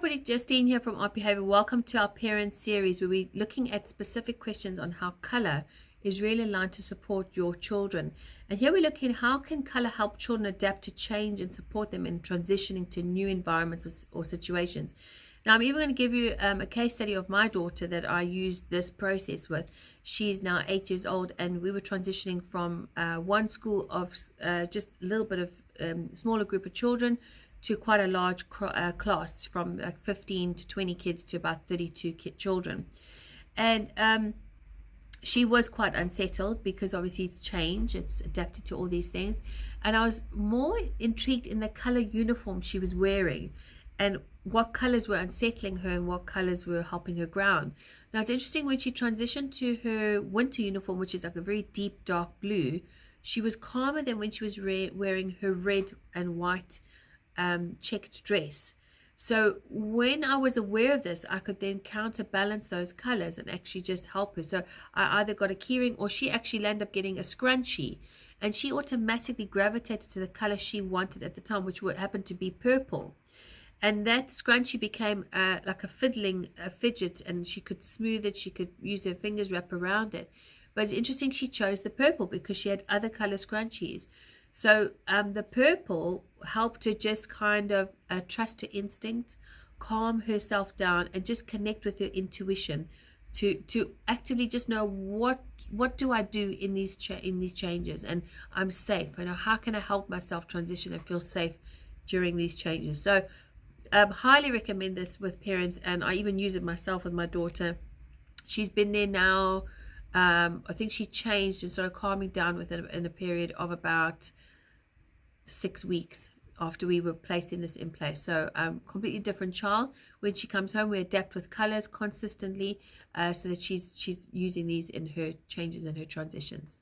everybody, Justine here from Art Behavior. Welcome to our parent series where we're looking at specific questions on how color is really aligned to support your children. And here we're looking at how can color help children adapt to change and support them in transitioning to new environments or situations. Now, I'm even going to give you a case study of my daughter that I used this process with. She's now 8 years old, and we were transitioning from one school of just a little bit of smaller group of children to quite a large class, from like 15 to 20 kids to about 32 children. And she was quite unsettled because obviously it's changed, it's adapted to all these things. And I was more intrigued in the color uniform she was wearing and what colors were unsettling her and what colors were helping her ground. Now, it's interesting, when she transitioned to her winter uniform, which is like a very deep dark blue, she was calmer than when she was wearing her red and white checked dress. So when I was aware of this, I could then counterbalance those colors and actually just help her. So I either got a keyring, or she actually landed up getting a scrunchie, and she automatically gravitated to the color she wanted at the time, which happened to be purple. And that scrunchie became like a fidget, and she could smooth it, she could use her fingers, wrap around it. But it's interesting, she chose the purple because she had other color scrunchies. So the purple helped her just kind of trust her instinct, calm herself down, and just connect with her intuition to actively just know what do I do in these changes, and I'm safe. You know, how can I help myself transition and feel safe during these changes? So highly recommend this with parents, and I even use it myself with my daughter. She's been there now. I think she changed and started calming down within in a period of about 6 weeks after we were placing this in place. So completely different child. When she comes home, we adapt with colors consistently so that she's using these in her changes and her transitions.